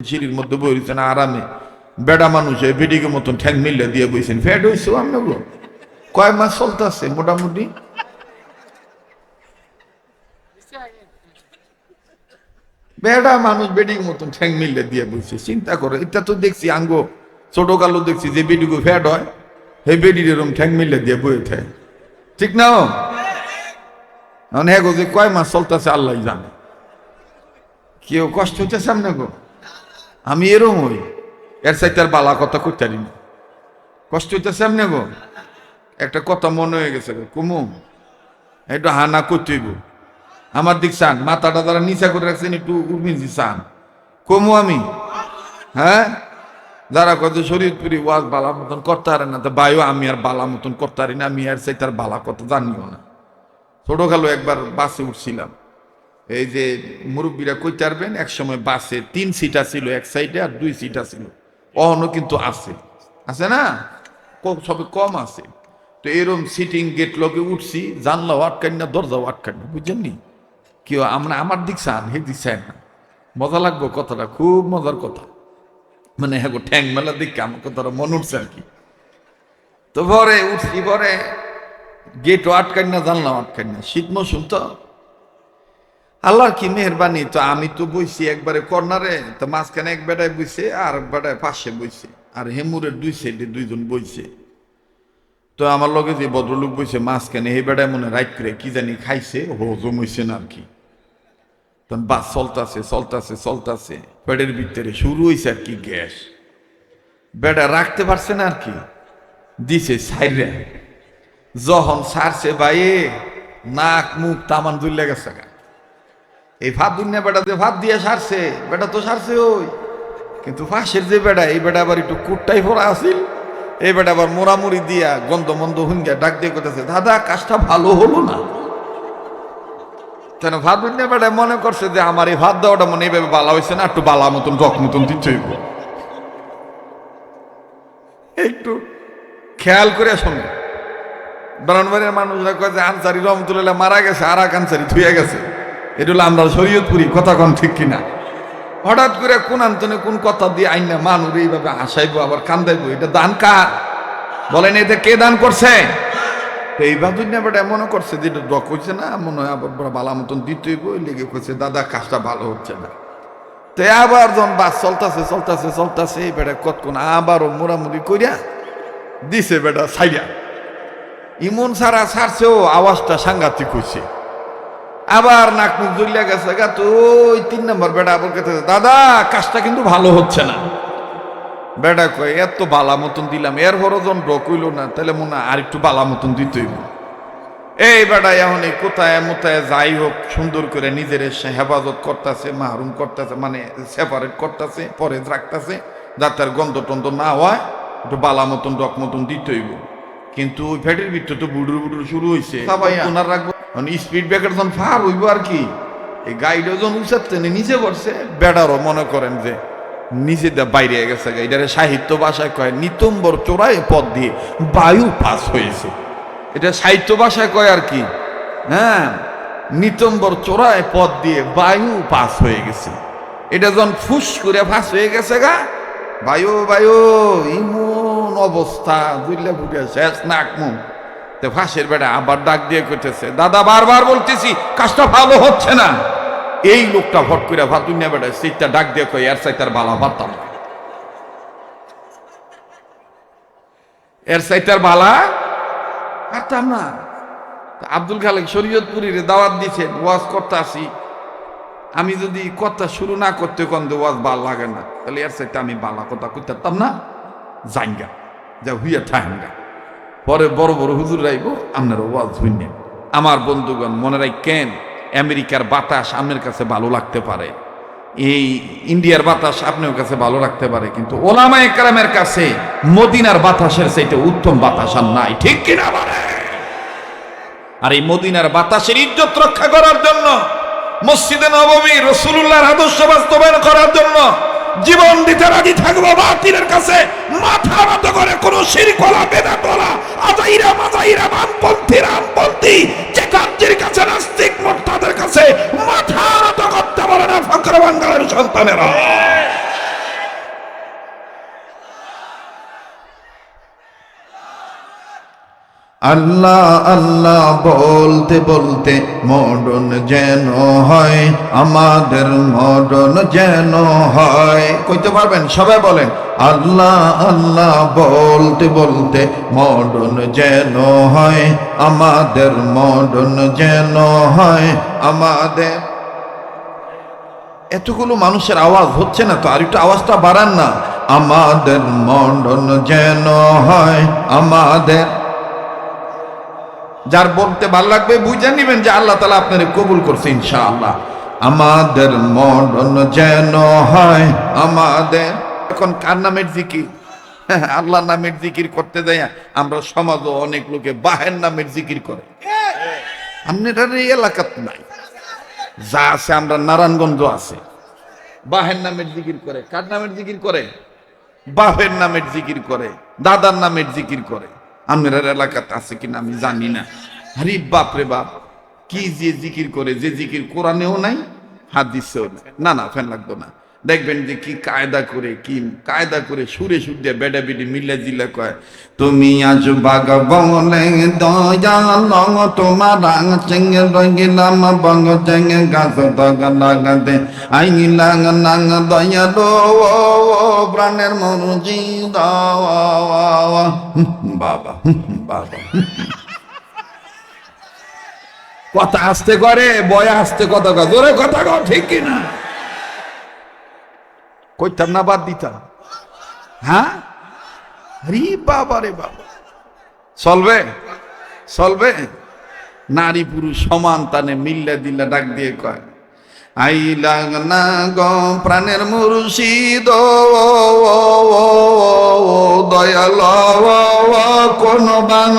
সিঁড়ির মধ্যে বইছেন আরামে, বেড়া মানুষ বেডিকে মতন ঠ্যাং মিলে দিয়ে বইছেন। ফ্যাট হয়েছে আপনাগুলো কয় মাস চলতেছে মোটামুটি? বেড়া মানুষ বেডির মতন ঠ্যাং মিলে দিয়ে বইছে। চিন্তা করে, এটা তো দেখছি আঙ্গো ছোট কালো দেখছি যে বেডিকে ফ্যাট হয়, সেই বেডির এরকম ঠ্যাং মিলে দিয়ে বয়ে থাকে, ঠিক না? হ্যাঁ গো, যে কয় মাস চলতেছে আল্লাহ জানে। কেউ কষ্ট হচ্ছে সামনে গো? আমি এরম হই, এর সাথে আর বালা কথা করতে পারি না। কষ্ট হইতেছে এমনি গো। একটা কথা মনে হয়ে গেছে গো, কুমু একটু হানা করতে হইব। আমার দিক চান, মাথাটা তারা নিচা করে রাখছেন, একটু উর্মিজি চান কমু আমি। হ্যাঁ, যারা কত শরীয়তপুরি ওয়াজ বালা মতন করতে পারে না, তো বায়ু আমি আর বালা মতন করতে পারি না। আমি আর সাথে আর বালা কথা জানিও না। ছোট কালো একবার বাসে উঠছিলাম, এই যে মুরব্বীরা কইতে পারবেন, এক সময় বাসে 3 সিটা ছিল এক সাইডে আর 2 সিটা ছিল, অহনো কিন্তু আছে, আছে না, সবে কম আছে। তো এরম সিটিং গেট লগে উঠছি, জানলাও আটকান না, দরজাও আটকান না, বুঝছেন নি? কেউ আমরা আমার দিক চান, হে দিক চান না। মজা লাগবো কথাটা, খুব মজার কথা। মানে হ্যাঁ গো, ঠ্যাং মেলা দিকে আমার কথাটা মনে উঠছে আর কি। তো পরে উঠছি, পরে গেটও আটকান না, জানলাও আটকান না, শীত মৌসুম তো। আল্লাহর কি মেহরবানি, তো আমি তো বইছি একবারে কর্নারে, তো মাঝখানে এক বেটায় বইছে আর এক বেটায় পাশে বইছে, আর হেমুরের 2 সাইডে 2 জন বইছে। তো আমার লগে যে ভদ্রলোক বইছে মাঝখানে, এই বেটায় মনে রাইট করে কি জানি খাইছে, হজম হইছে না আর কি। তখন বাস চলতেছে চলতেছে চলতেছে, পেটের ভিতরে শুরু হয়েছে আর কি গ্যাস। বেটা রাখতে পারছে না আর কি, দিছে সাইরে। যখন সারছে বাইয়ে, নাক মুখ তামান দুলে গেছে। এই ভাত দুনিয়া বেটা যে ভাত দিয়ে সারছে, বেটা তো সারছে ওই, কিন্তু পাশের যে বেটা, এই বেটা আবার একটু কুটটাই ভরা আসিল। এই বেটা আবার মোড়ামুড়ি দিয়া গন্ধ মন্দ হুঙ্গা ডাক দিয়ে করতেছে, দাদা কাজটা ভালো হলো না। কেন ভাত দুনিয়া বেটা মনে করছে যে আমার এই ভাত দেওয়াটা মনে এইভাবে বালা হয়েছে না, একটু বালা মতন রক মতন দিতে হইব। একটু খেয়াল করে শোনে, ব্রাহ্মণবাড়ির মানুষরা কয় যে আনসারি রহমতুল্লাহ মারা গেছে, আর এক আনসারি ধুয়ে গেছে। এটা হলো আমরা শরীয়তপুরি কথা, কোন ঠিক কিনা? হঠাৎ করে কোন আন্তনে কোন কথা দিয়ে আইনা মানুষ এইভাবে হাসাইবো আবার কান্দাইবো, এটা দান কার বলেন? এতে কে দান করছে? তো এই বাদুনিয়াটা মনে করছে যে এটা ডক হচ্ছে না, মনে হয় আবার বড় বালা মতন দিতে হইব, লেগে করছে দাদা কাজটা ভালো হচ্ছে না। তো আবার যখন বাস চলতেছে চলতেছে চলতেছে, এই বেটা কতক্ষণ আবারও মোড়ামুড়ি করিয়া দিছে বেটা সাইয়া। ইমন সারা সারছেও আওয়াজটা সাংঘাতিক হয়েছে, আবার নাক মুখ জ্বলিয়া গেছে গা। তো ওই 3 নম্বর বেটা আবার কথা, দাদা কাজটা কিন্তু ভালো হচ্ছে না। বেটা কয় এত বালা মতন দিলাম, এর হরজন ডক হইল না, তাহলে মনে হয় আর একটু বালা মতন দিতে হইব। এই বেটা এখন এই কোথায় মোথায় যাই হোক সুন্দর করে নিজের হেফাজত করতেছে, মাহরুম করতেছে, মানে সেপারেট করতেছে, পরে রাখতেছে যাতে আর গন্ধ টন্ধ না হয়, একটু বালা মতন ডক মতন দিতে হইব। কিন্তু ওই ফ্যাটের ভিতরে তো বুডুর বুডুর শুরু হয়েছে, ওনার রাখবো স্পিড ব্রেকার যখন ফার হইব আর কি। এই গাড়িটা যখন উচাতে নিচে পড়ছে, বেড়ারও মনে করেন যে নিচে বাইরে গেছে। এটারে সাহিত্য ভাষায় কয় নিতম্বর চোরাই পথ দিয়ে বায়ু পাস হয়েছে। এটা সাহিত্য ভাষায় কয় আর কি, হ্যাঁ, নিতম্বর চোরাই পথ দিয়ে বায়ু পাস হয়ে গেছে। এটা যখন ফুস করে পাস হয়ে গেছে গা, বায়ু বায়ু ইমন অবস্থা দুইলে ফুটে শেষ নাক মুখ। তো ফাঁসের বেটা আবার ডাক দিয়ে করতেছে, দাদা বারবার বলতেছি কাজটা ভালো হচ্ছে না। এই লোকটা ভট করে ভাত দুনিয়া বেটা সেইটা ডাক দিয়ে কই এর সাইতার বালা পারতাম না, এর সাইতার বালা পারতাম না। আব্দুল খালেক শরীয়তপুরীর দাওয়াত দিচ্ছেন, ওয়াজ করতে আসি, আমি যদি কথা শুরু না করতে কন্দে ওয়াজ ভাল লাগে না, তাহলে এর সাইতে আমি বালা কথা করতে পারতাম না। জাইঙ্গা যা হুইয়া ঠাঙ্গা, পরে বড় বড় হুজুর রাইব আপনার ওয়াজ হইনে। আমার বন্ধুগণ মনে রাখেন, আমেরিকার বাতাস আপনার কাছে ভালো লাগতে পারে, এই ইন্ডিয়ার বাতাস আপনার কাছে ভালো লাগতে পারে, কিন্তু ওলামায়ে কেরামের কাছে মদিনার বাতাসের চাইতে উত্তম বাতাস আর নাই, ঠিক কিনা বলে? আর এই মদিনার বাতাসের ইজ্জত রক্ষা করার জন্য, মসজিদে নববী রাসূলুল্লাহর আদর্শ বাস্তবায়ন করার জন্য জীবন দিতে রাজি থাকবো। বাতিলের কাছে মাথা নত করে কোন শিরক ওয়ালা বেদাত ওয়ালা আজাইরা মাজাইরা রামপন্থী চেকারদের কাছে, নাস্তিক মুরতাদের কাছে মাথা নত করতে পারে না ফকর বাঙ্গালের সন্তানেরা। আল্লাহ আল্লাহ বলতে বলতে মরণ যেন হয়, আমাদের মরণ যেন হয়। কইতে পারবেন? সবাই বলেন আল্লাহ আল্লাহ বলতে বলতে মরণ যেন হয়, আমাদের মরণ যেন হয় আমাদের। এতগুলো মানুষের আওয়াজ হচ্ছে না তো, আর একটু আওয়াজটা বাড়ান না। আমাদের মরণ যেন হয় আমাদের। যার বলতে ভালো লাগবে বুঝে নিবেন যে আল্লাহ তাআলা আপনারে কবুল করছে ইনশাআল্লাহ। আমাদের মরণ যেন হয় আমাদের। এখন কার নামের জিকির? আল্লাহ নামের জিকির করতে যায় আমরা সমাজও অনেক লোকে বাহের নামের জিকির করে। আপনার এই এলাকাত নাই, যা আছে আমরা নারায়ণগঞ্জ আছে, বাহের নামের জিকির করে। কার নামের জিকির করে? বাপের নামের জিকির করে, দাদার নামের জিকির করে। আপনার এলাকাতে আছে কিনা আমি জানি না। আরে বাপ রে বাপ, কি যে জিকির করে, যে জিকির কোরআনেও নাই হাদিসেও নাই। না না, ফ্যান লাগতো না। দেখবেন যে কি কায়দা করে, কি কায়দা করে সুরে সুর দিয়ে বেডা বেডি মিল্লা জিল্লা কয়, তুমি আজ বাগ বলে দয়াল তোমার রাং চেঙ্গে রঙিলাম বঙ্গ চেঙ্গে গাছ দগা লাগাতে আইলাং নাং দয়ালো প্রাণের মরজি দাওয়া। বাবা বাবা, কথা আসতে করে, বয়া আসতে কথা কয়, জোরে কথা কও, ঠিক কিনা? কইতাম না বাদ দিতাম? হ্যাঁ, রে বাবা রে বাবা, চলবে চলবে? নারী পুরুষ সমান তানে মিল্লা দিল্লা ডাক দিয়ে কয়, আইলাং না গো প্রাণের মুর্শিদ দয়াল কোন বাং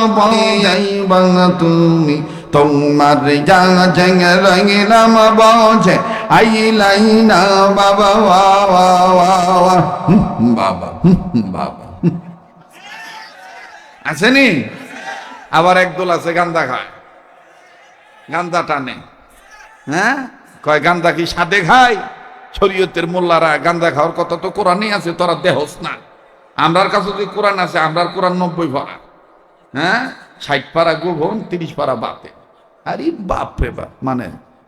বাং তুমি তোমার যা জঙ্গ রঙিলাম বজে আইলাই না বাবা বাবা বাবা। আসেনি? আবার একদল আছে গান্দা খায়, গান্দা টানে। হ্যাঁ, কয় গান্দা কি সাদে খায়? শরীয়তের মোল্লারা গান্দা খাওয়ার কথা তো কোরআনে আছে, তোরা দেহস না। আমরার কাছে যদি কোরআন আছে, আমরার কোরআন 90 পারা, হ্যাঁ 60 পারা গোভন, 30 পারা বাতে। আরে বাপ রে বাপ, মানে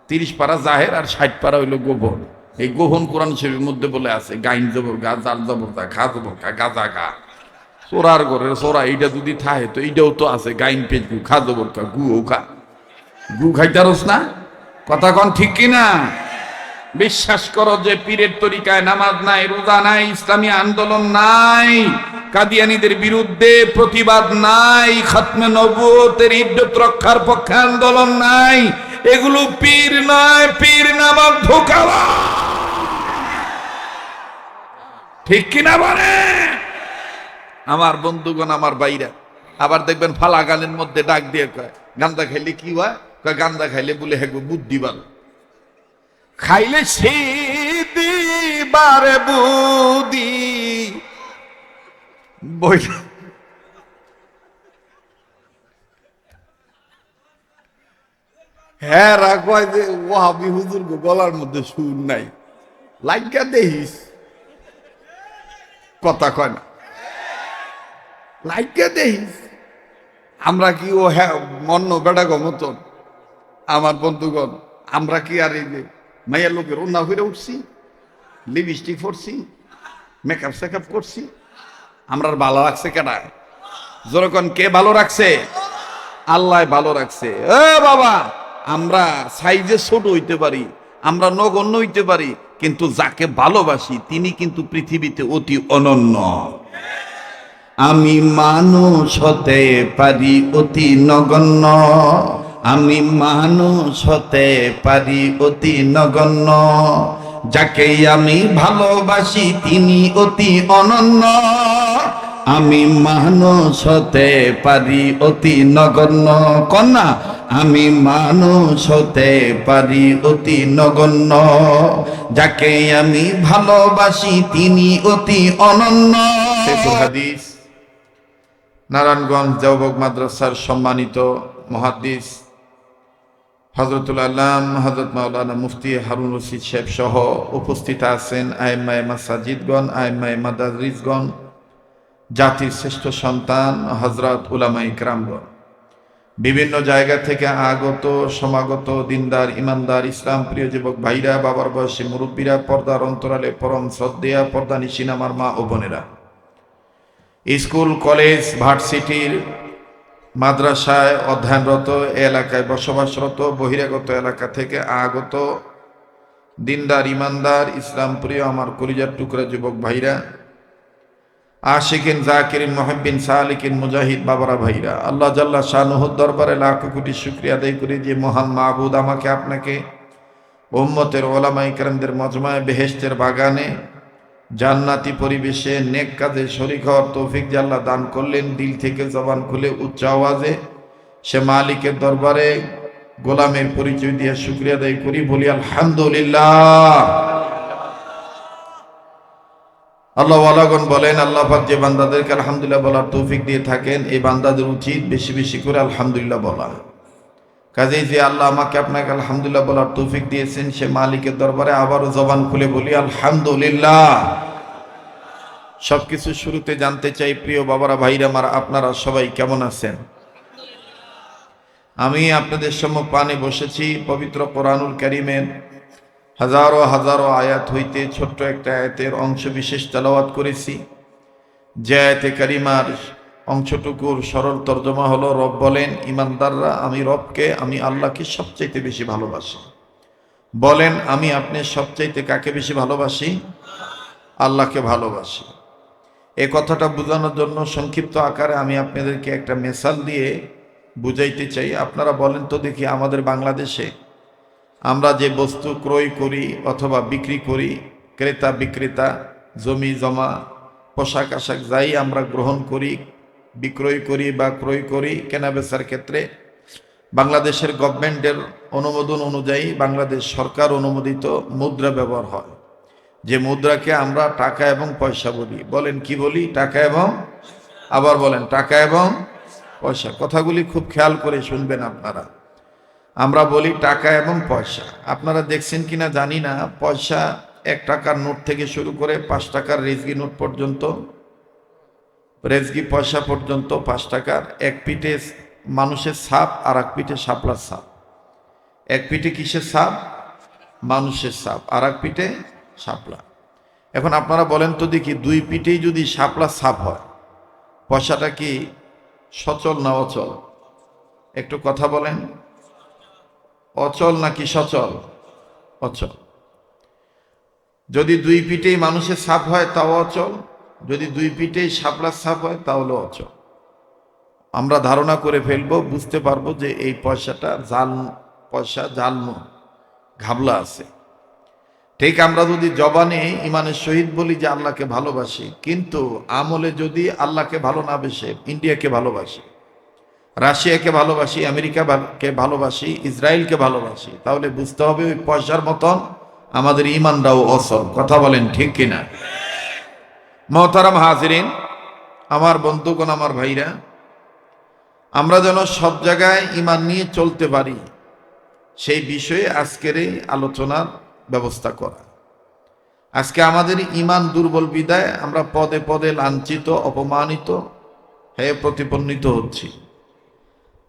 30 পারা জাহের আর 60 পারা হইলো গোভন। এই গোভন কোরআন শরীফের মধ্যে বলে আছে গাইন জবর গা, জাল জবর গা, খা জবর খা, গাজা গা। সোরার ঘরের সোরা এইটা যদি থাকে তো এইটাও তো আছে, গাইন পেজ গু, খা জবর খা, গুও খা। গু খাইতারস না? কথা কন ঠিক কিনা? বিশ্বাস করো যে পীরের তরিকায় নামাজ নাই, রোজা নাই, ইসলামী আন্দোলন নাই, কাদিয়ানীদের বিরুদ্ধে প্রতিবাদ নাই, খতমে নবুয়তের ইজ্জত রক্ষার পক্ষে আন্দোলন নাই। এগুলো পীর নয়, পীর নামক ধোঁকাবা। ঠিক কিনা বলে আমার বন্ধুগণ, আমার বাইরা? আবার দেখবেন ফালা গানের মধ্যে ডাক দিয়ে কয়, গান্দা খাইলে কি হয়? কয় গান্দা খাইলে বলে হেগো বুদ্ধি ভালো, খাইলে সে দিবারে বুদ্ধি বই। হ্যাঁ কয় যে ওয়াহাবি হুজুর গলার মধ্যে সুর নাই, লাইকা দেখিস। কথা কয় না, লাইকা দেখিস। আমরা কি ও হ্যাঁ মন্ন বেড়া গো মতন? আমার বন্ধুগণ, আমরা কি আর এই যে মাইয়া লোকের অন্য ফিরে উঠছি, লিপস্টিক পরছি, মেকআপ সেকআপ করছি? আমরা ভালো রাখছে কেডা? যখন কে ভালো রাখছে? আল্লাহ ভালো রাখছে। এ বাবা, আমরা সাইজে ছোট হইতে পারি, আমরা নগণ্য হইতে পারি, কিন্তু যাকে ভালোবাসি তিনি কিন্তু পৃথিবীতে অতি অনন্য। আমি মানুষ হতে পারি অতি নগণ্য, আমি মানুষ হতে পারি অতি নগণ্য, যাকে আমি ভালোবাসি তিনি অতি অনন্য। আমি মানুষ হতে পারি অতি নগণ্য, কন্যা আমি মানুষ হতে পারি অতি নগণ্য, যাকে আমি ভালোবাসি তিনি অতি অনন্য। হাদিস নারায়ণগঞ্জ দেওবন্দ মাদ্রাসার সম্মানিত মুহাদ্দিস হযরতুল আল্লাম হযরত মাওলানা মুফতি হারুন রশিদ সাহেব সহ উপস্থিত আছেন আইম্মায়ে মাসাজিদগণ, আইম্মায়ে মাদারিসগণ, জাতির শ্রেষ্ঠ সন্তান হযরত উলামায়ে কেরামগণ। বিভিন্ন জায়গা থেকে আগত সমাগত দিনদার ইমানদার ইসলাম প্রিয় যুবক ভাইরা, বাবার বয়সী মুরব্বীরা, পর্দার অন্তরালে পরম শ্রদ্ধেয়া পর্দানিশীন আমার মা ও বোনেরা, স্কুল কলেজ ভার্সিটির মাদ্রাসায় অধ্যয়নরত, এলাকায় বসবাসরত, বহিরাগত এলাকা থেকে আগত দিনদার ইমানদার ইসলাম প্রিয় আমার কলিজার টুকরা যুবক ভাইরা, আশিকিন জাকিরিন মুহিব্বিন সালিকিন মুজাহিদ বাবারা ভাইরা, আল্লাহ জাল্লা শানুহুর দরবারে লাখো কোটি শুকরিয়া আদায় করি যে মহান মাবুদ আমাকে আপনাকে উম্মতের ওলামায়ে কেরামদের মজমায়ে বেহেশতের বাগানে জান্নাতি পরিবেশে নেক কাজে শরীক হওয়ার তৌফিক যে আল্লাহ দান করলেন। দিল থেকে জবান খুলে উচ্চ আওয়াজে সে মালিকের দরবারে গোলামের পরিচয় দিয়ে শুকরিয়া আদায় করি, বলি আলহামদুলিল্লাহ। আল্লাহ ওয়ালাগণ বলেন, আল্লাহ পাক যে বান্দাদেরকে আলহামদুলিল্লাহ বলার তৌফিক দিয়ে থাকেন, এই বান্দাদের উচিত বেশি বেশি করে আলহামদুলিল্লাহ বলা। কাজেই যে আল্লাহ আমাকে আপনাকে আলহামদুলিল্লাহ বলার তৌফিক দিয়েছেন, সে মালিকের দরবারে আবারও জবান খুলে বলি আলহামদুলিল্লাহ। সবকিছু শুরুতে জানতে চাই, প্রিয় বাবারা ভাইরা আমার, আপনারা সবাই কেমন আছেন? আমি আপনাদের সম্মুখে বসেছি পবিত্র কোরআনুল কারীমের হাজারো হাজারো আয়াত হইতে ছোট্ট একটা আয়াতের অংশ বিশেষ তেলাওয়াত করেছি। যে আয়াতে কারিমার অংশটুকুর সরল তর্জমা হলো, রব বলেন, ইমানদাররা আমি রবকে, আমি আল্লাহকে সবচাইতে বেশি ভালোবাসি। বলেন, আমি আপনি সবচাইতে কাকে বেশি ভালোবাসি? আল্লাহকে ভালোবাসি। এই কথাটা বোঝানোর জন্য সংক্ষিপ্ত আকারে আমি আপনাদেরকে একটা মেসাল দিয়ে বুঝাইতে চাই। আপনারা বলেন তো দেখি, আমাদের বাংলাদেশে আমরা যে বস্তু ক্রয় করি অথবা বিক্রি করি, ক্রেতা বিক্রেতা, জমি জমা, পোশাক আশাক যাই আমরা গ্রহণ করি, বিক্রয় করি বা ক্রয় করি, কেনাবেচার ক্ষেত্রে বাংলাদেশের গভর্নমেন্টের অনুমোদন অনুযায়ী বাংলাদেশ সরকার অনুমোদিত মুদ্রা ব্যবহার হয়। যে মুদ্রাকে আমরা টাকা এবং পয়সা বলি। বলেন কি বলি? টাকা এবং, আবার বলেন টাকা এবং পয়সা। কথাগুলি খুব খেয়াল করে শুনবেন আপনারা। আমরা বলি টাকা এবং পয়সা। আপনারা দেখছেন কিনা জানি না, পয়সা 1 টাকার নোট থেকে শুরু করে 5 টাকার রেজগি নোট পর্যন্ত, রেজগি পয়সা পর্যন্ত 5 টাকার এক পিঠে মানুষের ছাপ আর এক পিঠে শাপলার ছাপ। এক পিঠে কিসের ছাপ? মানুষের ছাপ, আর এক পিঠে শাপলা। এখন আপনারা বলেন তো দেখি, 2 পিঠেই যদি শাপলার ছাপ হয়, পয়সাটা কি সচল না অচল? একটু কথা বলেন, অচল নাকি সচল? অচল। যদি 2 পিঠেই মানুষের ছাপ হয় তাও অচল, যদি 2 পিঠেই শাপলার ছাপ হয় তাহলে অচল। আমরা ধারণা করে ফেলবো, বুঝতে পারবো যে এই পয়সাটা জাল পয়সা, জাল ঘাবলা আছে। ঠিক আমরা যদি জবানে ইমানের সহিত বলি যে আল্লাহকে ভালোবাসি, কিন্তু আমলে যদি আল্লাহকে ভালো না বেসে ইন্ডিয়াকে ভালোবাসি, রাশিয়াকে ভালোবাসি, আমেরিকাকে ভালোবাসি, ইসরায়েলকে ভালোবাসি, তাহলে বুঝতে হবে ওই পয়সার মতন আমাদের ইমানটাও অসল। কথা বলেন ঠিক কিনা? মহতারাম হাজিরিন, আমার বন্ধুগণ, আমার ভাইরা, আমরা যেন সব জায়গায় ইমান নিয়ে চলতে পারি, সেই বিষয়ে আজকের এই আলোচনার ব্যবস্থা করা। আজকে আমাদের ইমান দুর্বল বিদায় আমরা পদে পদে লাঞ্ছিত, অপমানিত হয়ে প্রতিপন্নিত হচ্ছি।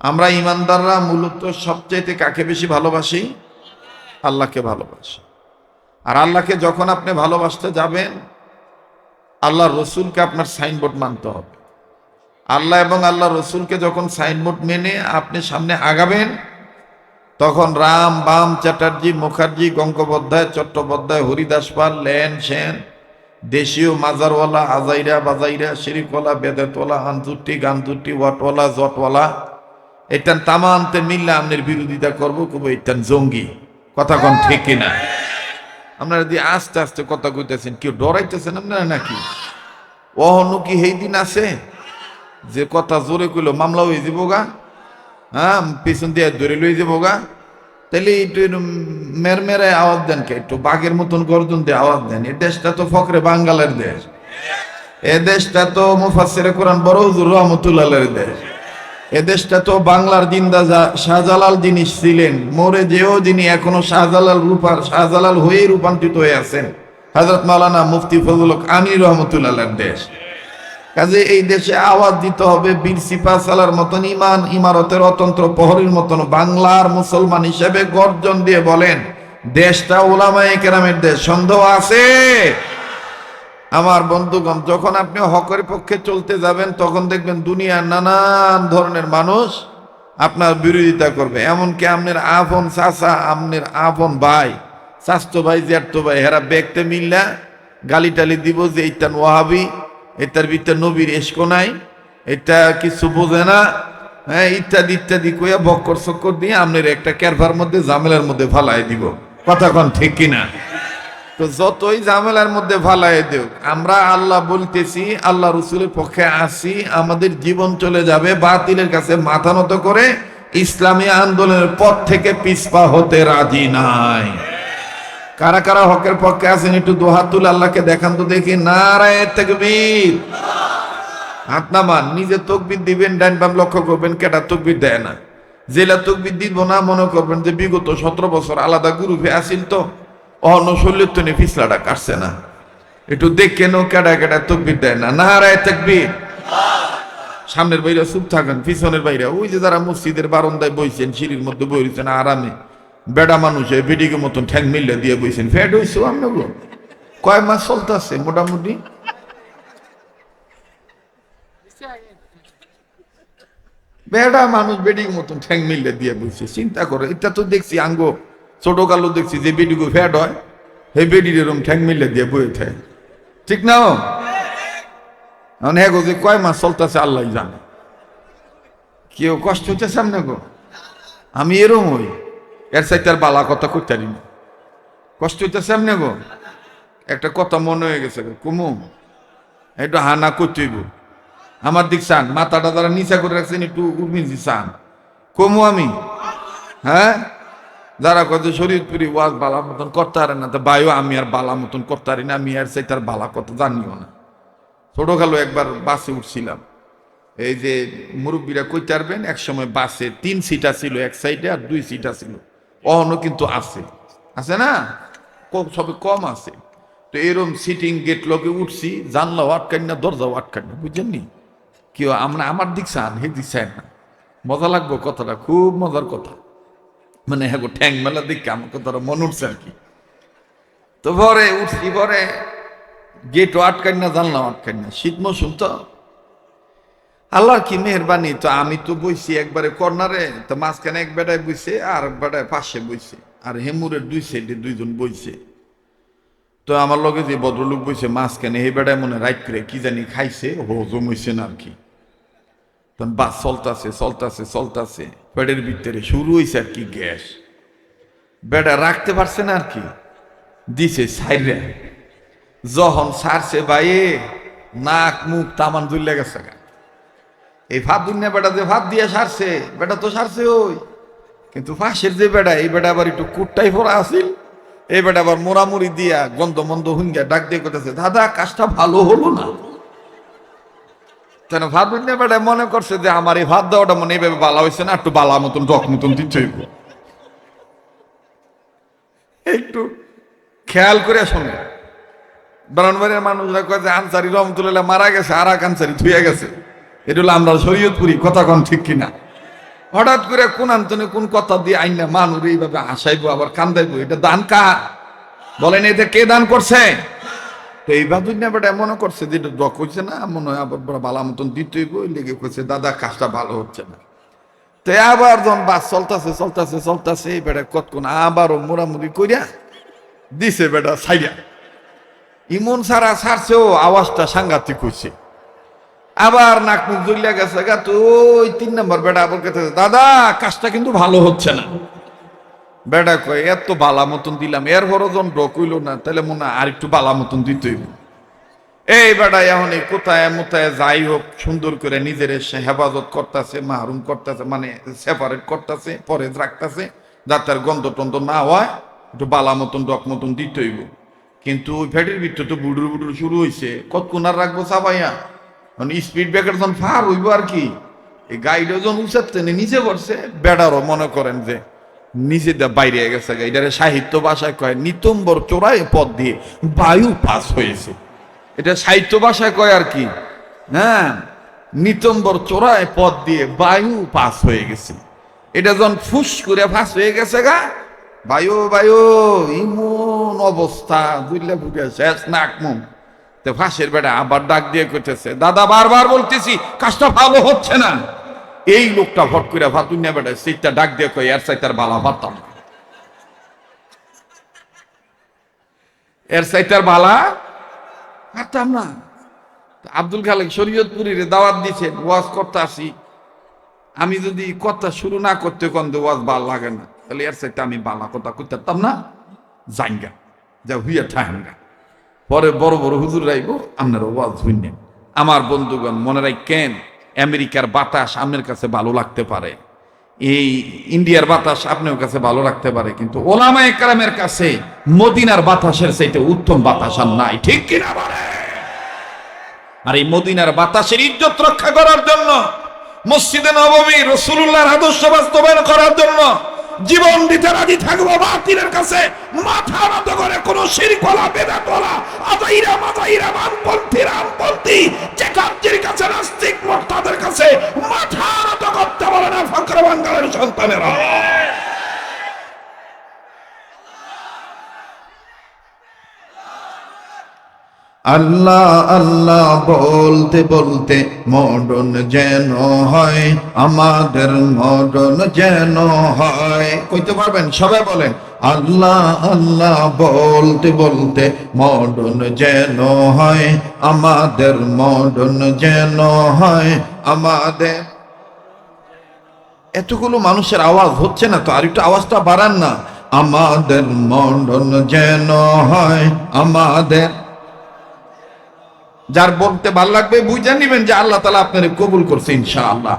আমরা ইমানদাররা মূলত সবচাইতে কাকে বেশি ভালোবাসি? আল্লাহকে ভালোবাসি। আর আল্লাহকে যখন আপনি ভালোবাসতে যাবেন, আল্লাহর রসুলকে আপনার সাইনবোর্ড মানতে হবে। আল্লাহ এবং আল্লাহ রসুলকে যখন সাইনবোর্ড মেনে আপনি সামনে আগাবেন, তখন রাম, বাম, চ্যাটার্জি, মুখার্জি, গঙ্গোপাধ্যায়, চট্টোপাধ্যায়, হরিদাস পাল, লেন, সেন, দেশীয় মাজারওয়ালা, আজাইরা, বাজাইরা, শিরিকওয়ালা, বেদেতওয়ালা, আনজুটি, গানজুটি, ওয়াটওয়ালা, জটওয়ালা, এটান তামান্তে মিললে আপনার বিরোধিতা করবো, খুব এটান জঙ্গি। কথা কোন ঠিক কিনা? আপনারা দিয়ে আস্তে আস্তে কথা কইতেছেন, কেউ ডরাইতেছেন আপনারা নাকি? অহনু কি সেই দিন আছে যে কথা জোরে কইলো মামলা হয়ে যাব গা? হ্যাঁ, পিছন দিয়ে ধরে লই যাব গা? তাহলে একটু মেরমেরে আওয়াজ দেন, কে একটু বাঘের মতন গর্জন দিয়ে আওয়াজ দেন। এ দেশটা তো ফখরে বাঙ্গালের দেশ, এ দেশটা তো মুফাসসিরে কোরআন বড় হুজুর রহমতুল্লাহের দেশ, এ দেশটা তো বাংলার জিন্দা শাহজালাল যিনি ছিলেন, মরে যেও যিনি এখনো শাহজালাল হয়েই রূপান্তরিত হয়ে আছেন, হযরত মাওলানা মুফতি ফজলুল হক আমির রহমতুল্লাহের দেশ। কাজে এই দেশে আওয়াজ দিতে হবে বীর সিপাহসালার মতন ইমান ইমারতের অতন্ত্র প্রহরীর মতন বাংলার মুসলমান হিসেবে গর্জন দিয়ে বলেন, দেশটা উলামায়ে কেরামের দেশ। সন্দেহ আছে? আমার বন্ধুগণ, যখন আপনি হকের পক্ষে চলতে যাবেন তখন দেখবেন দুনিয়ার নানান ধরনের মানুষ আপনার বিরোধিতা করবে। এমনকি আপনার আপন চাচা, আপনার আপন ভাই, চাচতো ভাই, জ্যাঠতো ভাই, হেরা দেখতে মিললা গালি টালি দিব যে এইটা ওয়াহাবি, এটার ভিতরে নবীর এসকো নাই, এটা কিছু বোঝে না, হ্যাঁ, ইত্যাদি ইত্যাদি কইয়া বক্কর চক্কর দিয়ে আপনার একটা ক্যারভার মধ্যে ঝামেলার মধ্যে ফালাই দিব। কথা কন ঠিক কিনা? তো যতই ঝামেলার মধ্যে ফালাই দেব, আমরা আল্লাহ বলতেছি, আল্লাহ রসুলের পক্ষে আসি, আমাদের জীবন চলে যাবে বাতিলের কাছে মাথা নত করে ইসলামী আন্দোলনের পথ থেকে পিছপা হতে রাজি নাই। কারা কারা হকের পক্ষে আছেন একটু দুহাত তুলে আল্লাহকে দেখান তো দেখি। নারায়ে তাকবীর। হাত নামান, নিজে তকবীর দিবেন, ডাইন বাম লক্ষ্য করবেন কেটা তকবীর দেয় না। জেলা তকবীর দিব না, মনে করবেন যে বিগত 17 বছর আলাদা গ্রুপে আসিল তো অন্য শরীর পিছলাটা কাটছে না, একটু দেখে নো কেডা কেডা তকবীর দেয় না। নারায়ে তাকবীর। সামনের বাইরে চুপ থাকেন, পিছনের বাইরে ওই যে যারা মসজিদের বারান্দায় বইছেন, সিঁড়ির মধ্যে বইছেন আরামে, বেড়া মানুষ বেডিকে মতন ঠ্যাং মিললে দিয়ে বইছেন, ফ্যাট হয়েছে আপনার কয় মাস চলতেছে মোটামুটি? বেড়া মানুষ বেডির মতন ঠ্যাং মিললে দিয়ে বইছে। চিন্তা করে, এটা তো দেখছি আঙ্গ ছোট কালো দেখছি যে বেডিগো ফ্যাট হয়, সেই বেডির এরকম ঠ্যাং মিললে দিয়ে বই থাকে, ঠিক না? হ্যাঁ গো, যে কয় মাস চলতেছে আল্লাহ জানে। কেউ কষ্ট হচ্ছে সামনে গো, আমি এরম হই, এর সাথে আর বালা কথা করতে পারি না। কষ্ট হচ্ছে সামনে গো, একটা কথা মনে হয়ে গেছে কুমু, একটু হানা করতেইব। আমার দিক চান, মাথাটা তারা নিচা করে রাখছেন, একটু উর্মিজি চান কমু আমি। হ্যাঁ, যারা কত শরীরপুরি ওয়াজ বালা মতন করতে পারে না, তা বায়ু আমি আর বালা মতন করতে পারি না, আমি আর সেই তার বালা কথা জানিও না। ছোটকালো একবার বাসে উঠছিলাম, এই যে মুরব্বীরা কইতে পারবেন, এক সময় বাসে 3 সিটা ছিল এক সাইডে, আর 2 সিটা ছিল, অহনো কিন্তু আছে, আছে না, সবে কম আছে। তো এরম সিটিং গেট লগে উঠছি, জানলাও আটকান না, দরজাও আটকান না, বুঝছেন নি? কেউ আমরা আমার দিক চান, হে দিক চান না। মজা লাগবো কথাটা, খুব মজার কথা, মানে হ্যাঁ ঠ্যাং মেলা দিকে আমার কথাটা মনে উঠছে আর কি। তো পরে উঠছি, পরে গেটও আটকান না, জানলাও আটকান না, শীত মৌসুম তো, আল্লাহর কি মেহরবানি। তো আমি তো বইছি একবারে কর্নারে, তো মাঝখানে এক বেটায় বইছে আর এক বেটায় পাশে বইছে, আর হেমুরের 2 সাইডে 2 জন বইছে। তো আমার লগে যে ভদ্রলোক বইছে মাঝখানে, এই বেটায় মনে রাইট করে কি জানি খাইছে, হজম হইছে না আর কি। তখন বাস চলতেছে চলতেছে চলতেছে, পেটের ভিতরে শুরু হয়েছে আর কি গ্যাস, বেটা রাখতে পারছে না আর কি, দিছে সাইরে। যখন সারছে বাইয়ে, নাক মুখ তামান দুলে গেছে। এই ভাত দুনিয়া বেটা যে ভাত দিয়ে সারছে, বেটা তো সারছে ওই, কিন্তু পাশের যে বেটা, এই বেটা আবার একটু কুটটাই পড়া আসিল, এই বেটা আবার মোড়ামুড়ি দিয়া গন্ধ মন্দ হুঙ্গা ডাক দিয়ে করতেছে, দাদা কাজটা ভালো হলো না। কেন ভাত দুনিয়া বেটা মনে করছে যে আমার এই ভাত দেওয়াটা মনে এইভাবে বালা হয়েছে না, একটু বালা মতন রক মতন দিচ্ছে, একটু খেয়াল করে শোনে। ব্রাহ্মণবাড়ির মানুষরা কয় যে আনসারি রহমতুল্লাহ মারা গেছে, আর এক আনসারি ধুয়ে গেছে, এটা হলো আমরা শরীয়তপুরি, কথা কন ঠিক কিনা? হঠাৎ করে কোন আন্তনে কোন কথা দিয়ে আইনা মানুষ এইভাবে হাসাইবো আবার কান্দাইবো, এটা দান কার বলেন? এতে কে দান করছে? তো এই বাদুনিয়া বেটা মনে করছে যে এটা ডক হচ্ছে না, মনে হয় আবার বালা মতন দিতেই বই লেগে করছে, দাদা কাজটা ভালো হচ্ছে না। তো আবার যখন বাস চলতেছে চলতেছে চলতেছে, এই বেটা কতক্ষণ আবারও মোড়ামুড়ি করিয়া দিছে বেটা সাইয়া, ইমন সারা সারছেও আওয়াজটা সাংঘাতিক হয়েছে, আবার নাক মুখ জ্বলিয়া গেছে গা। তো ওই 3 নম্বর বেটা আবার কে, দাদা কাজটা কিন্তু ভালো হচ্ছে না। বেটা কয় এত বালা মতন দিলাম, এর হরজন ডক হইল না, তাহলে মনে হয় আর একটু বালা মতন দিতে হইব। এই বেটা এখন এই কোথায় মোথায় যাই হোক সুন্দর করে নিজের হেফাজত করতেছে, মাহরুম করতেছে, মানে সেপারেট করতেছে, পরে রাখতেছে, যাতে আর গন্ধ টন্ধ না হয়, একটু বালা মতন ডক মতন দিতে হইব। কিন্তু ওই ফ্যাটের ভিতরে তো বুডুর বুডুর শুরু হয়েছে, কতক্ষণ আর রাখবো চাপাইয়া, স্পিড ব্রেকার যখন ফার হইব আর কি, এই গাড়িটা যখন উচাতে নিচে পড়ছে, বেড়ারও মনে করেন যে নিচে বাইরে গেছে, এটারে সাহিত্য ভাষায় কয় নিতম্বর চোরাই পথ দিয়ে বায়ু পাস হয়েছে, এটা সাহিত্য ভাষায় কয় আর কি। হ্যাঁ, নিতম্বর চোরায় পথ দিয়ে বায়ু পাস হয়ে গেছে। এটা যখন ফুস করে ফাঁস হয়ে গেছে গা, বায়ু বায়ু ইমন অবস্থা দুইলে ফুটে শেষ নাক মুখ। তো ফাঁসের বেড়া আবার ডাক দিয়ে করতেছে, দাদা বারবার বলতেছি কাজটা ভালো হচ্ছে না। এই লোকটা ভট করে ভাতুনিয়া বেড়া সেইটা ডাক দিয়ে কই এর সাইতার বালা পারতাম না, এর সাইতার বালা পারতাম না। আব্দুল খালেক শরীয়তপুরীর দাওয়াত দিছে, ওয়াজ করতে আসি, আমি যদি কথা শুরু না করতে কন্দে ওয়াজ ভাল লাগে না, তাহলে এর সাইতে আমি বালা কথা করতাম না, জাইঙ্গা যা হুইয়া ঠাহাঙ্গা। পরে বড় বড় হুজুর রাইব, আপনার ওয়াজ হইনেন। আমার বন্ধুগণ মনে রাখেন, আমেরিকার বাতাস আপনার কাছে ভালো লাগতে পারে, এই ইন্ডিয়ার বাতাস আপনার কাছে ভালো লাগতে পারে, কিন্তু ওলামায়ে কেরামের কাছে মদিনার বাতাসের চাইতে উত্তম বাতাস আর নাই, ঠিক কিনা বলে? আর এই মদিনার বাতাসের ইজ্জত রক্ষা করার জন্য, মসজিদে নববী রাসূলুল্লাহর আদর্শ বাস্তবায়ন করার জন্য জীবন দিতে রাজি থাকবো। বাতিলের কাছে মাথা নত করে কোন শিরকওয়ালা, বেদাতওয়ালা, আজাইরা মাজাইরা, রামপন্থী চেকারদের কাছে, নাস্তিক মুরতাদের কাছে মাথা নত করতে পারে না ফকর বাঙ্গালের সন্তানেরা। আল্লাহ আল্লাহ বলতে বলতে মরণ যেন হয়, আমাদের মরণ যেন হয়। কইতে পারবেন? সবাই বলেন আল্লাহ আল্লাহ বলতে বলতে মরণ যেন হয়, আমাদের মরণ যেন হয়, আমাদের। এতগুলো মানুষের আওয়াজ হচ্ছে না তো, আর একটু আওয়াজটা বাড়ান না। আমাদের মরণ যেন হয়, আমাদের। যার বলতে ভাল লাগবে বুঝে নিবেন যে আল্লাহ তাআলা আপনারে কবুল করছে ইনশাআল্লাহ।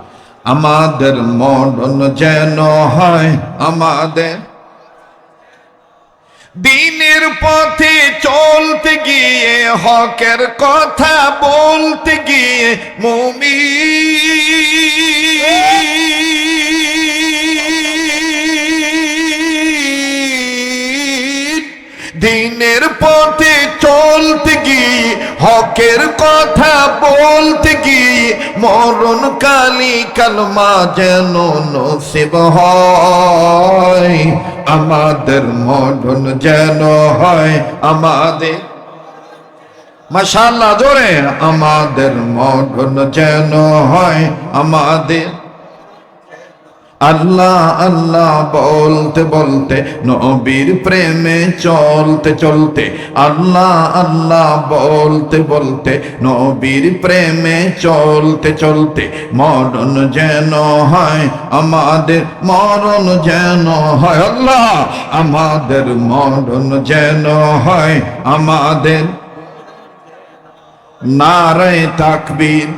আমাদের মরণ যেন হয়, আমাদের। দিনের পথে চলতে গিয়ে, হকের কথা বলতে গিয়ে মুমিন, দিনের পথে চলতে গিয়ে, হকের কথা বলতে গিয়ে, মরণ কালী কালমা যেন নসিব হয়, আমাদের মরণ যেন হয়, আমাদের। মাশাআল্লাহ জোরে, আমাদের মরণ যেন হয়, আমাদের। আল্লাহ আল্লাহ বলতে বলতে, নবীর প্রেমে চলতে চলতে, আল্লাহ আল্লাহ বলতে বলতে, নবীর প্রেমে চলতে চলতে, মরণ যেন হয়, আমাদের মরণ যেন হয়। আল্লাহ আমাদের মরণ যেন হয়, আমাদের। নারে তাকবীর,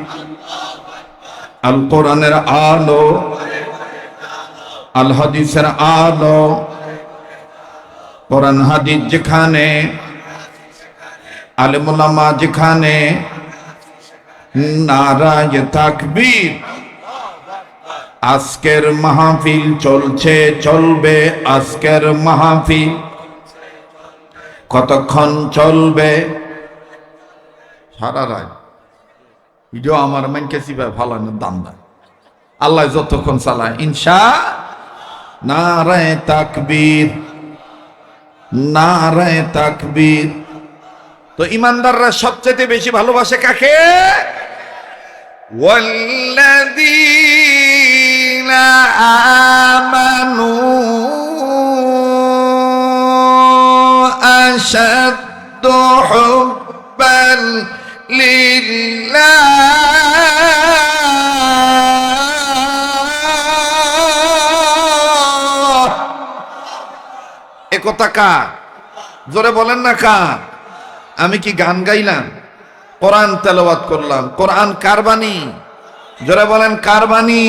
আল কোরআনের আলো, আল হাদিসের আলো, কোরআন হাদিস যেখানে, আলেম ওলামা যেখানে, নারায়ে তাকবীর। আজকের মাহফিল চলছে, চলবে আজকের মাহফিল। কতক্ষণ চলবে? সারা রাত। ভিডিও আমার মানকে সিবা ফালানোর দান্দা, আল্লাহ যতক্ষণ চালায় ইনশা। নারায়ে তাকবীর, নারায়ে তাকবীর। তো ইমানদাররা সবচেয়ে বেশি ভালোবাসে কাকে? ওয়াল্লাযীনা আমানু আশাদ্দু হুব্বান লিল্লাহ। একথা কার? জোরে বলেন না কার? আমি কি গান গাইলাম? কোরআন তেলাওয়াত করলাম। কোরআন কার বাণী? জোরে বলেন কার বাণী?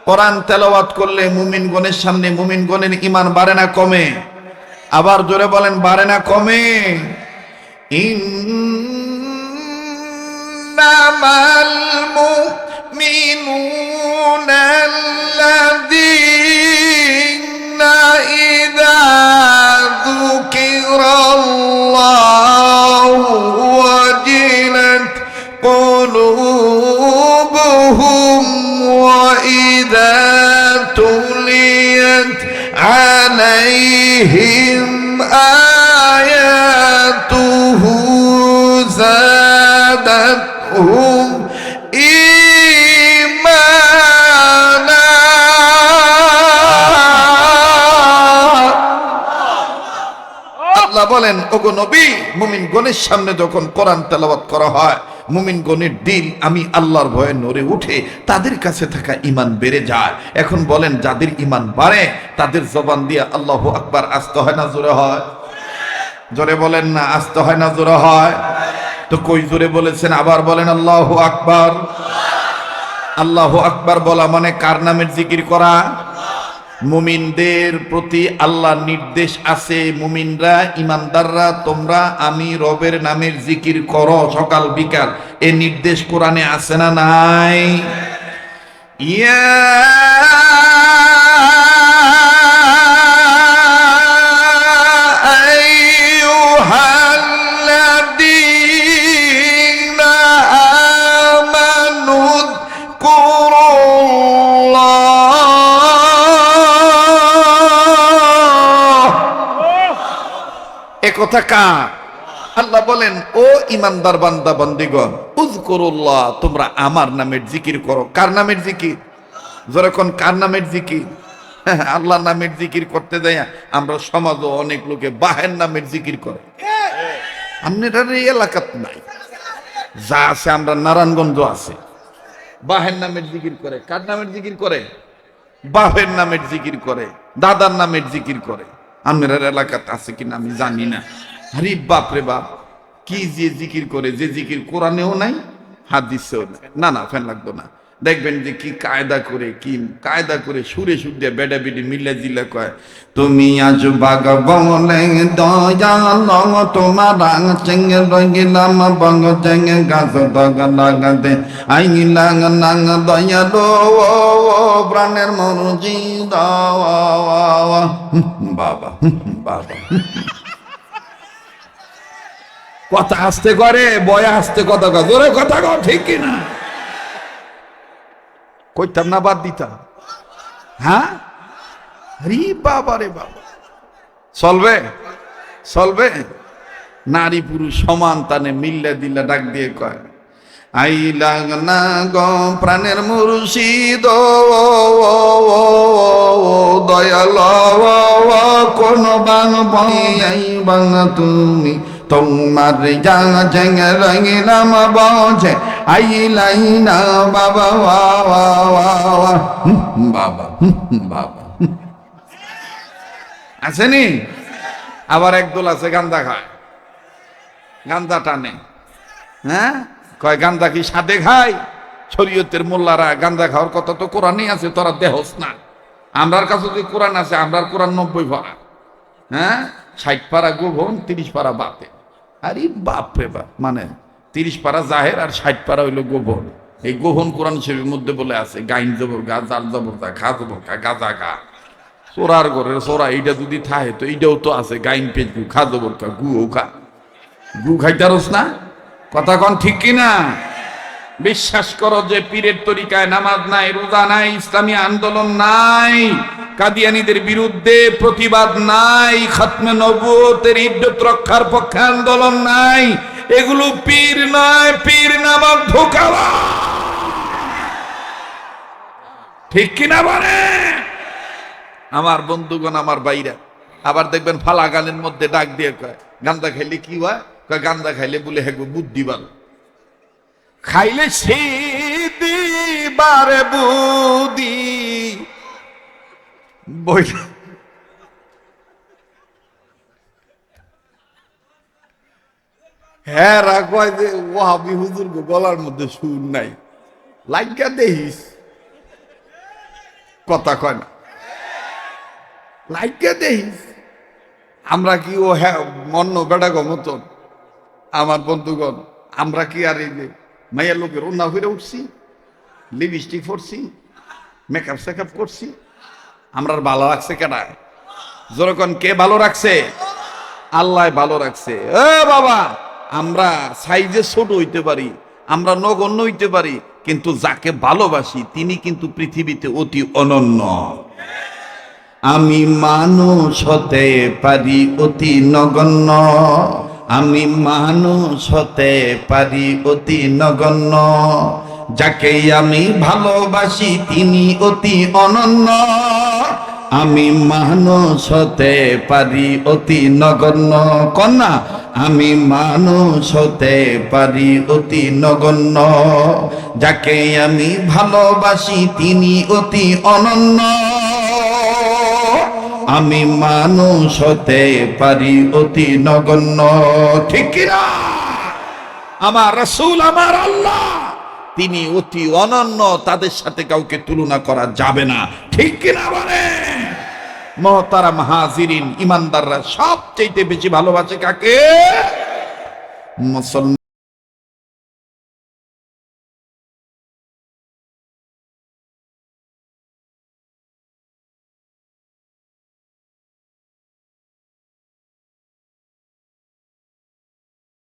কোরআন তেলাওয়াত করলে মুমিনগণের সামনে মুমিনগণের ঈমান বাড়ে না কমে? আবার জোরে বলেন বাড়ে না কমে? ইন্নামাল মুমিনুনা আল্লাযীনা ইযা যুকিরাল্লাহু ওয়াজিলাত কুলুবুহুম ঈমানা। আল্লাহ বলেন, ওগো নবী, মুমিনগণের সামনে যখন কোরআন তেলাওয়াত করা হয়, মুমিনগণের দিল আমি আল্লাহর ভয়ে নড়ে উঠে, তাদের কাছে থাকা ঈমান বেড়ে যায়। এখন বলেন, যাদের ঈমান বাড়ে তাদের জবান দিয়ে আল্লাহু আকবার আসতে হয় না জোরে হয়? জোরে বলেন না, আসতে হয় না জোরে হয়? তো কই জোরে বলেছেন? আবার বলেন আল্লাহু আকবার। আল্লাহু আকবার বলা মানে কার নামের জিকির করা? মুমিনদের প্রতি আল্লাহ নির্দেশ আছে, মুমিনরা ইমানদাররা তোমরা আমি রবের নামের জিকির করো সকাল বিকাল। এই নির্দেশ কোরআনে আছে না নাই? ইয়া কথা কার? আল্লাহ বলেন, ও ইমানদার বান্দা বান্দিগণ, উযকুরুল্লাহ, তোমরা আমার নামের জিকির করো। কার নামের জিকির? যখন কার নামের জিকির? আল্লাহর নামের জিকির করতে যাই আমরা সমাজও অনেক লোকে বাহের নামের জিকির করে। আপনার এই এলাকাত নাই, যা আছে আমরা নারায়ণগঞ্জ আছে, বাহের নামের জিকির করে। কার নামের জিকির করে? বাহের নামের জিকির করে, দাদার নামের জিকির করে। আপনার এলাকাত আছে কিনা আমি জানি না। আরে বাপ রে বাপ, কি যে জিকির করে, যে জিকির কোরআনেও নাই হাদিসেও নাই। না না, ফ্যান লাগতো না। দেখবেন যে কি কায়দা করে, কি কায়দা করে সুরে সুর দিয়ে বেডা বেডি মিল্লা জিল্লা কয়, তুমি আজ বাগ বলে দয়াল তোমার রাং চেঙ্গে রঙিলাম বঙ্গ চেঙ্গে গাছ দগ লাগাতে আইলাং নাং দয়ালো প্রাণের মরজি বাবা বাবা। কথা আসতে করে, বয়া আসতে কথা কয়, জোরে কথা কও, ঠিক কিনা? কইতাম না, বাদ দিতাম। হ্যাঁ, রে বাবা রে বাবা, চলবে চলবে? নারী পুরুষ সমান তানে মিল্লা দিল্লা ডাক দিয়ে কয়, আইলাং না গো প্রাণের মুর্শিদ দয়াল কোন বাং বাং তুমি তোমার যা জঙ্গ রঙিলাম বজে আইলাই না বাবা বাবা বাবা। আসেনি? আবার একদল আছে গান্দা খায়, গান্দা টানে। হ্যাঁ, কয় গান্দা কি সাদে খায়? শরীয়তের মোল্লারা গান্দা খাওয়ার কথা তো কোরআনে আছে, তোরা দেহস না। আমরার কাছে যদি কোরআন আছে, আমরার কোরআন 90 পারা, হ্যাঁ 60 পারা গোভন, 30 পারা বাতে। আরে বাপ রে বাপ, মানে 30 পারা জাহের আর 60 পারা হইলো গোভন। এই গোভন কোরআন শরীফের মধ্যে বলে আছে, গাইন জবর গা, জাল জবর গা, খা জবর খা, গাজা গা। চোরার ঘরের চোরা এইটা যদি থাকে তো এইটাও তো আছে, গাইন পেজ গু, খা জবর খা, গুও খা। গু খাইতারস না? কথা কন ঠিক কিনা? বিশ্বাস করো যে পীরের তরিকায় নামাজ নাই, রোজা নাই, ইসলামী আন্দোলন নাই, কাদিয়ানীদের বিরুদ্ধে প্রতিবাদ নাই, খতমে নবুয়তের ইজ্জত রক্ষার পক্ষে আন্দোলন নাই। এগুলো পীর নয়, পীর নামক ধোঁকাবা। ঠিক কিনা বলে আমার বন্ধুগণ, আমার বাইরা? আবার দেখবেন ফালা গানের মধ্যে ডাক দিয়ে কয়, গান্দা খাইলে কি হয়? কয় গান্দা খাইলে বলে হেগো বুদ্ধি ভালো, খাইলে সে দিবারে বুদ্ধি বই। হ্যাঁ কয় যে ওয়াহাবি হুজুর গলার মধ্যে সুর নাই, লাইকা দেখিস। কথা কয় না, লাইকা দেখিস। আমরা কি ও হ্যাঁ মন্ন বেড়া গো মতন? আমার বন্ধুগণ, আমরা কি আর এই যে মাইয়া লোকের অন্য ফিরে উঠছি, লিপস্টিক পরছি, মেকআপ সেকআপ করছি? আমরা ভালো রাখছে কেডা? যখন কে ভালো রাখছে? আল্লাহ ভালো রাখছে। এ বাবা, আমরা সাইজে ছোট হইতে পারি, আমরা নগণ্য হইতে পারি, কিন্তু যাকে ভালোবাসি তিনি কিন্তু পৃথিবীতে অতি অনন্য। আমি মানুষ হতে পারি অতি নগণ্য, আমি মানুষ হতে পারি অতি নগণ্য, যাকে আমি ভালোবাসি তিনি অতি অনন্য। আমি মানুষ হতে পারি অতি নগণ্য, কন্যা আমি মানুষ হতে পারি অতি নগণ্য, যাকে আমি ভালোবাসি তিনি অতি অনন্য। আমি মানুষ হতে পারি অতি নগণ্য, ঠিক কিনা? আমার রাসূল আমার আল্লাহ তিনি অতি অনন্য, তাদের সাথে কাউকে তুলনা করা যাবে না, ঠিক কিনা বলে? মুহতারাম হাজিরিন, ইমানদাররা সবচেয়ে বেশি ভালোবাসে কাকে? মুসলমান।